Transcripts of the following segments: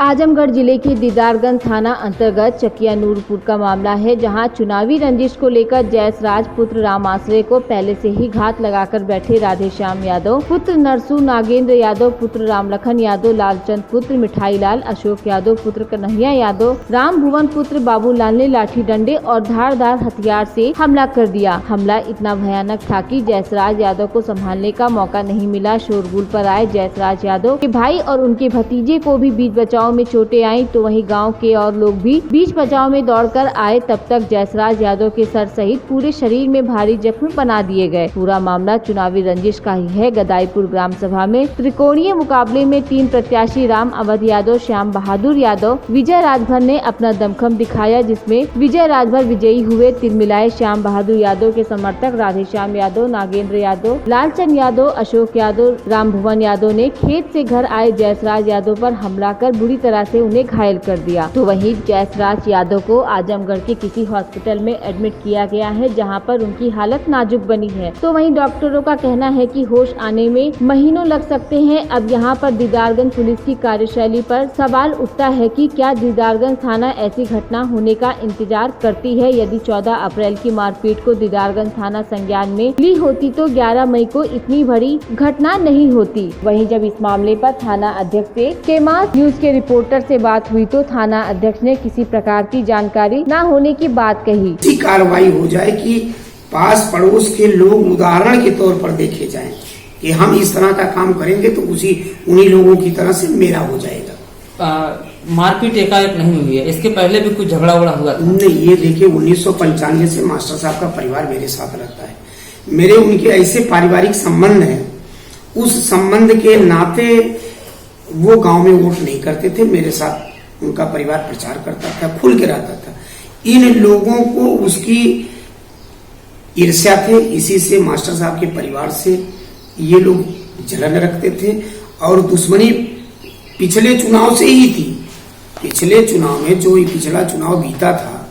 आजमगढ़ जिले के दीदारगंज थाना अंतर्गत चकिया नूरपुर का मामला है, जहां चुनावी रंजिश को लेकर जयसराज पुत्र राम आश्रय को पहले से ही घात लगाकर बैठे राधेश्याम यादव पुत्र नरसू नागेंद्र यादव पुत्र रामलखन यादव, लालचंद पुत्र मिठाई लाल, अशोक यादव पुत्र कन्हैया यादव, राम भुवन पुत्र बाबूलाल ने लाठी डंडे और धारदार हथियार से हमला कर दिया। हमला इतना भयानक था कि जयसराज यादव को संभालने का मौका नहीं मिला। शोरगुल पर आए जयसराज यादव के भाई और उनके भतीजे को भी बीच बचाव में चोटें आई, तो वहीं गांव के और लोग भी बीच बचाव में दौड़कर आए। तब तक जयसराज यादव के सर सहित पूरे शरीर में भारी जख्म बना दिए गए। पूरा मामला चुनावी रंजिश का ही है। गदाईपुर ग्राम सभा में त्रिकोणीय मुकाबले में 3 प्रत्याशी राम अवध यादव, श्याम बहादुर यादव, विजय राजभर ने अपना दमखम दिखाया, जिसमें विजय राजभर विजयी हुए। तिलमिलाए श्याम बहादुर यादव के समर्थक राधेश्याम यादव, नागेंद्र यादव, लालचंद यादव, अशोक यादव, राम भुवन यादव ने खेत से घर आए जयसराज यादव पर हमला कर बुरी तरह से उन्हें घायल कर दिया। तो वहीं जयसराज यादव को आजमगढ़ के किसी हॉस्पिटल में एडमिट किया गया है, जहां पर उनकी हालत नाजुक बनी है। तो वहीं डॉक्टरों का कहना है कि होश आने में महीनों लग सकते हैं। अब यहां पर दीदारगंज पुलिस की कार्यशैली पर सवाल उठता है कि क्या दीदारगंज थाना ऐसी घटना होने का इंतजार करती है। यदि 14 अप्रैल की मारपीट को दीदारगंज थाना संज्ञान में ली होती तो 11 मई को इतनी बड़ी घटना नहीं होती। वहीं जब इस मामले पर थाना अध्यक्ष से केमास न्यूज के रिपोर्टर से बात हुई तो थाना अध्यक्ष ने किसी प्रकार की जानकारी न होने की बात कही। ऐसी कार्रवाई हो जाए कि पास पड़ोस के लोग उदाहरण के तौर पर देखे जाएं कि हम इस तरह का काम करेंगे तो उन्हीं लोगों की तरह से मेरा हो जाएगा। मारपीट एकाएक नहीं हुई है, इसके पहले भी कुछ झगड़ा उगड़ा हुआ था? नहीं, ये देखिए 1995 से मास्टर साहब का परिवार मेरे साथ रहता है। मेरे उनके ऐसे पारिवारिक संबंध है, उस संबंध के नाते वो गांव में वोट नहीं करते थे। मेरे साथ उनका परिवार प्रचार करता था, खुल के रहता था। इन लोगों को उसकी ईर्ष्या थे, इसी से मास्टर साहब के परिवार से ये लोग जलन रखते थे और दुश्मनी पिछले चुनाव से ही थी। पिछले चुनाव में जो पिछला चुनाव बीता था,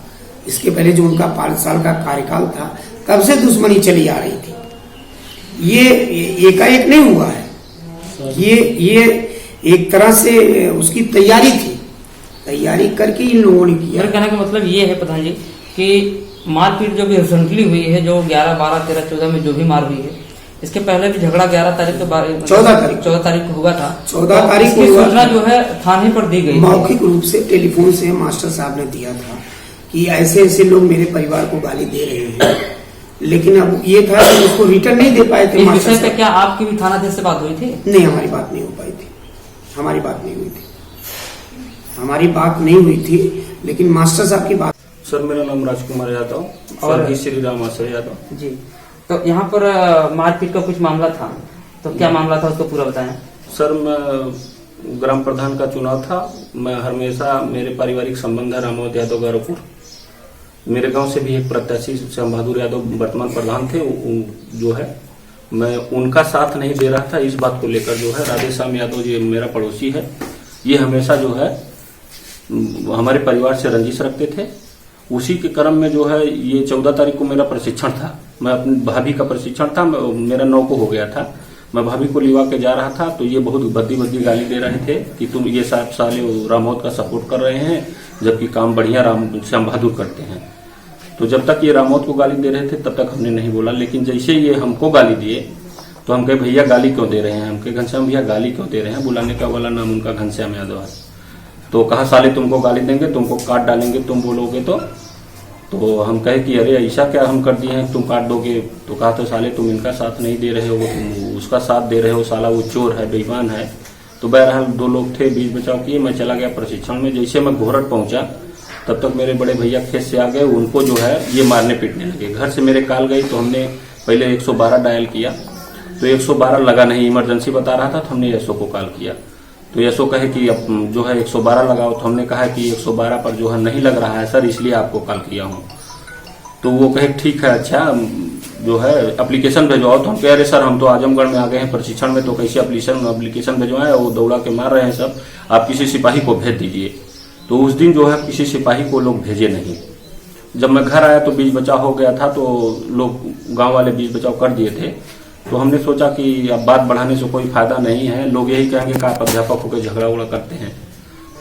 इसके पहले जो उनका 5 साल का कार्यकाल था, तब से दुश्मनी चली आ रही थी। ये एकाएक नहीं हुआ है, ये एक तरह से उसकी तैयारी थी, तैयारी करके इन लोगों ने किया। मेरे कहने का मतलब ये है प्रधान जी कि मारपीट जो भी रिसेंटली हुई है, जो 11, 12, 13, 14 में जो भी मार हुई है, इसके पहले भी झगड़ा 11 तारीख के 14 तारीख को हुआ था। 14 तारीख को सूचना जो है थाने पर दी गई, मौखिक रूप से टेलीफोन से मास्टर साहब ने दिया था कि ऐसे ऐसे लोग मेरे परिवार को गाली दे रहे हैं, लेकिन अब ये था कि उसको रिटर्न नहीं दे पाए थे। इस विषय पे क्या आपकी भी थानाध्यक्ष से बात हुई थी? नहीं, हमारी बात नहीं हो पाई थी, हमारी बात नहीं हुई थी, हमारी बात नहीं हुई थी, लेकिन मास्टर साहब की बात। सर, मेरा नाम राजकुमार यादव और श्री राम आश्रय यादव जी। तो यहाँ पर मारपीट का कुछ मामला था, तो क्या मामला था उसको पूरा बताएं। सर, मैं ग्राम प्रधान का चुनाव था। मैं हमेशा, मेरे पारिवारिक संबंध है रामवत यादव गारोपुर। मेरे गांव से भी एक प्रत्याशी श्याम बहादुर यादव वर्तमान प्रधान थे, जो है मैं उनका साथ नहीं दे रहा था। इस बात को लेकर जो है राधेश्याम यादव जी मेरा पड़ोसी है, ये हमेशा जो है हमारे परिवार से रंजिश रखते थे। उसी के क्रम में जो है ये 14 तारीख को मेरा प्रशिक्षण था। मैं अपनी भाभी का प्रशिक्षण था, मेरा 9 को हो गया था। मैं भाभी को लिवा के जा रहा था तो ये बहुत भद्दी गाली दे रहे थे कि तुम ये 7 साल रामवत का सपोर्ट कर रहे हैं, जबकि काम बढ़िया श्याम बहादुर करते हैं। तो जब तक ये रामवत को गाली दे रहे थे तब तक हमने नहीं बोला, लेकिन जैसे ये हमको गाली दिए तो हम कहे भैया गाली क्यों दे रहे हैं? हम कहे घनश्याम भैया गाली क्यों दे रहे हैं? बुलाने का वाला नाम उनका घनश्याम यादव है। तो कहा साले तुमको गाली देंगे, तुमको काट डालेंगे तुम बोलोगे तो हम कहे कि अरे ऐसा क्या हम कर दिए हैं तुम काट दोगे? तो कहा तो साले तुम इनका साथ नहीं दे रहे हो, तुम उसका साथ दे रहे हो, साला वो चोर है, बेईमान है। तो बहरहाल 2 लोग थे, बीच बचाव किए। मैं चला गया प्रशिक्षण में। जैसे मैं घोरट पहुंचा तब तक मेरे बड़े भैया खेत से आ गए, उनको जो है ये मारने पीटने लगे। घर से मेरे कॉल गई तो हमने पहले 112 डायल किया, तो 112 लगा नहीं, इमरजेंसी बता रहा था, तो हमने एसओ को कॉल किया। तो एसओ कहे कि अब जो है 112 लगाओ। तो हमने कहा कि 112 पर जो है नहीं लग रहा है सर, इसलिए आपको कॉल किया हूँ। तो वो कहे ठीक है, अच्छा जो है एप्लीकेशन भेजवाओ। तो हम कह रहे सर हम तो आजमगढ़ में आ गए हैं प्रशिक्षण में, तो कैसे एप्लीकेशन भेजवाएं? वो दौड़ा के मार रहे हैं सब, आप किसी सिपाही को भेज दीजिए। तो उस दिन जो है किसी सिपाही को लोग भेजे नहीं। जब मैं घर आया तो बीच बचाव हो गया था, तो लोग गांव वाले बीच बचाव कर दिए थे। तो हमने सोचा कि अब बात बढ़ाने से कोई फायदा नहीं है, लोग यही कहेंगे कि आप अध्यापक होकर झगड़ा उगड़ा करते हैं।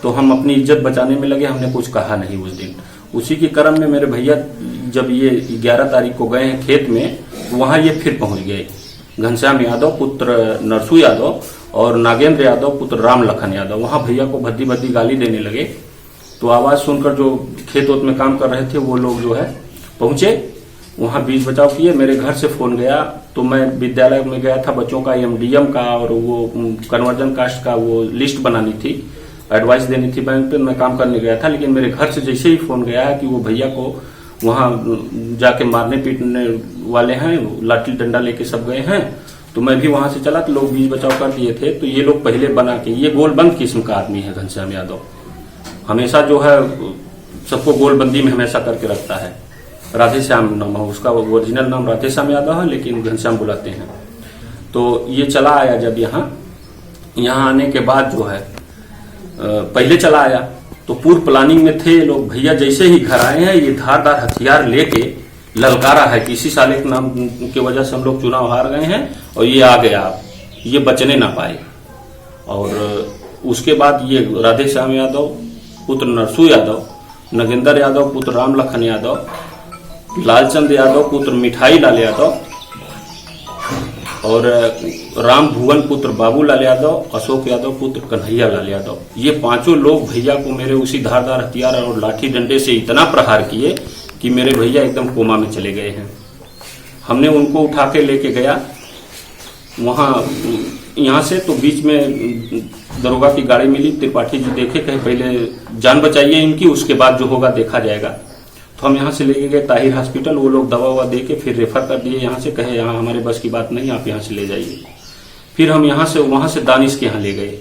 तो हम अपनी इज्जत बचाने में लगे, हमने कुछ कहा नहीं उस दिन। उसी के क्रम में मेरे भैया जब ये 11 तारीख को गए हैं खेत में, वहां ये फिर पहुंच गए। घनश्याम यादव पुत्र नरसू यादव और नागेंद्र यादव पुत्र राम लखन यादव वहां भैया को भद्दी भद्दी गाली देने लगे। तो आवाज सुनकर जो खेत में काम कर रहे थे वो लोग जो है पहुंचे, वहां बीच बचाव किए। मेरे घर से फोन गया तो मैं विद्यालय में गया था, बच्चों का एमडीएम का और वो कन्वर्जन कास्ट का वो लिस्ट बनानी थी, एडवाइस देनी थी बैंक पे, मैं काम करने गया था। लेकिन मेरे घर से जैसे ही फोन गया है कि वो भैया को वहां जाके मारने पीटने वाले हैं, लाठी डंडा लेके सब गए हैं, तो मैं भी वहां से चला तो लोग बीच बचाव कर दिए थे। तो ये लोग पहले बना के, ये गोलबंद किस्म का आदमी है घनश्याम यादव, हमेशा जो है सबको गोलबंदी में हमेशा करके रखता है। राधेश्याम नाम है उसका, ओरिजिनल नाम राधेश्याम यादव है लेकिन घनश्याम बुलाते हैं। तो ये चला आया, जब यहाँ आने के बाद जो है पहले चला आया तो पूर्व प्लानिंग में थे लोग। भैया जैसे ही घर आए हैं ये धारदार हथियार लेके ललकारा है कि इसी साले के नाम की वजह से हम लोग चुनाव हार गए हैं और ये आ गया, ये बचने ना पाए। और उसके बाद ये राधेश्याम यादव पुत्र नरसू यादव, नगेंद्र यादव पुत्र राम लखन यादव, लालचंद यादव पुत्र मिठाई लाल यादव और राम भुवन पुत्र बाबूलाल यादव, अशोक यादव पुत्र कन्हैया लाल यादव, ये पांचों लोग भैया को मेरे उसी धारदार हथियार और लाठी डंडे से इतना प्रहार किए कि मेरे भैया एकदम कोमा में चले गए हैं। हमने उनको उठा के लेके गया वहां यहाँ से, तो बीच में दरोगा की गाड़ी मिली, त्रिपाठी जी देखे, कहे पहले जान बचाइए इनकी, उसके बाद जो होगा देखा जाएगा। तो हम यहाँ से लेके गए ताहिर हॉस्पिटल, वो लोग दवा ववा दे के फिर रेफर कर दिए यहाँ से, कहे यहाँ हमारे बस की बात नहीं, आप यहाँ से ले जाइए। फिर हम यहाँ से वहां से दानिश के यहाँ ले गए।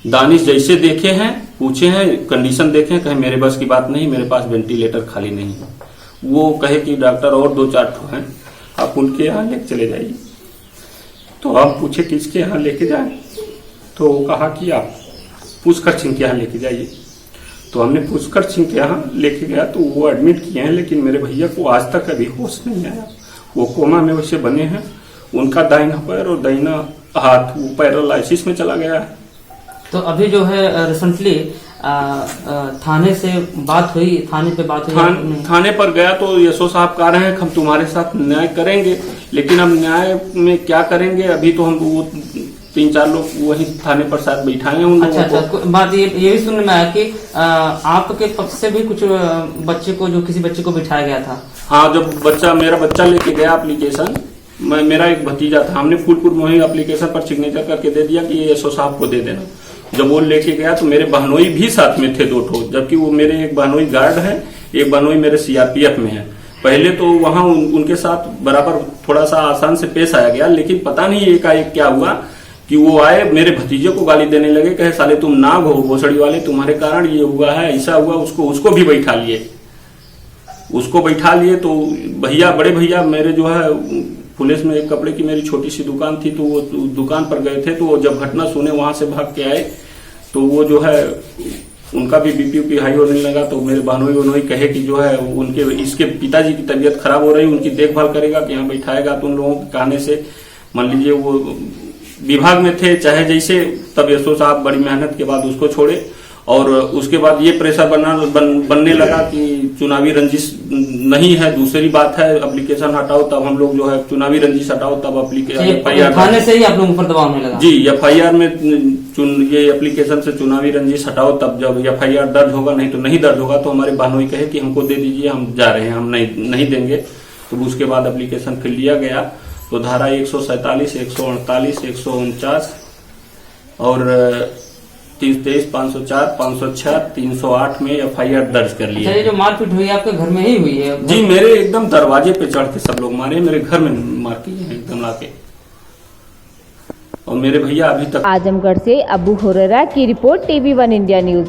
दानिश जैसे देखे हैं, पूछे हैं, कंडीशन देखे, कहे मेरे बस की बात नहीं, मेरे पास वेंटिलेटर खाली नहीं है। वो कहे कि डॉक्टर और 2-4 ठो हैं, आप उनके यहाँ लेके चले जाइए। तो हम पूछे किसके यहाँ लेके जाए, तो कहा कि आप पुष्कर सिंह के यहाँ लेके जाइए। तो हमने पुष्कर सिंह के यहाँ लेके गया तो वो एडमिट किए हैं, लेकिन मेरे भैया को आज तक अभी होश नहीं आया, वो कोमा में वैसे बने हैं। उनका दाहिना पैर और दाहिना हाथ वो पैरालाइसिस में चला गया है। तो अभी जो है रिसेंटली थाने से बात हुई, थाने पे बात हुई, थाने पर गया तो यशो साहब कह रहे हैं हम तुम्हारे साथ न्याय करेंगे, लेकिन हम न्याय में क्या करेंगे, अभी तो हम वो 3-4 लोग वही थाने पर साथ बैठाए हैं उन लोगों को। अच्छा, बात ये भी सुनने में आया कि आपके पक्ष से भी कुछ बच्चे को, जो किसी बच्चे को बिठाया गया था। हाँ, जब मेरा बच्चा लेके गया एप्लीकेशन, मेरा एक भतीजा था, हमने फूलपुर में ही एप्लीकेशन पर सिग्नेचर करके दे दिया कि ये यशो साहब को दे देना। जब वो लेके गया तो मेरे बहनोई भी साथ में थे 2 ठो, जबकि वो मेरे एक बहनोई गार्ड है, एक बहनोई मेरे सीआरपीएफ में है। पहले तो वहां उनके साथ बराबर थोड़ा सा आसान से पेश आया गया, लेकिन पता नहीं एकाएक क्या हुआ कि वो आए मेरे भतीजे को गाली देने लगे, कहे साले तुम नाग हो भोसड़ी वाले, तुम्हारे कारण ये हुआ है, ऐसा हुआ। उसको भी बैठा लिए। तो भैया, बड़े भैया मेरे जो है पुलिस में एक कपड़े की मेरी छोटी सी दुकान थी, तो वो दुकान पर गए थे। तो जब घटना सुने वहां से भाग के आए, तो वो जो है उनका भी बीपी हाई होने लगा। तो मेरे बहनोई कहे कि जो है उनके इसके पिताजी की तबीयत खराब हो रही, उनकी देखभाल करेगा कि यहाँ बैठाएगा। तो उन लोगों के कहने से मान लीजिए वो विभाग में थे चाहे जैसे, तब यशो साहब बड़ी मेहनत के बाद उसको छोड़े। और उसके बाद ये प्रेशर बनने लगा कि चुनावी रंजिश नहीं है, दूसरी बात है एप्लीकेशन हटाओ, तब हम लोग जो है चुनावी रंजिश हटाओ, तब एफआईआर थाने से ही आप लोगों पर दबाव होने लगा। जी, एफआईआर में ये एप्लीकेशन से चुनावी रंजिश हटाओ, तब जब एफआईआर दर्ज होगा, नहीं तो नहीं दर्ज होगा। तो हमारे बहनोई कहे कि हमको दे दीजिए, हम जा रहे हैं, हम नहीं देंगे। तो उसके बाद एप्लीकेशन फिर लिया गया, तो धारा 147, 148, 149 और 323, 504, 506, 308 में एफआईआर दर्ज कर लिया। ये जो मारपीट हुई आपके घर में ही हुई है? जी, मेरे एकदम दरवाजे पे चढ़ के सब लोग मारे, मेरे घर में मार किए हैं एकदम लाके। और मेरे भैया अभी तक। आजमगढ़ से अबू हुरैरा की रिपोर्ट, TV1 इंडिया न्यूज।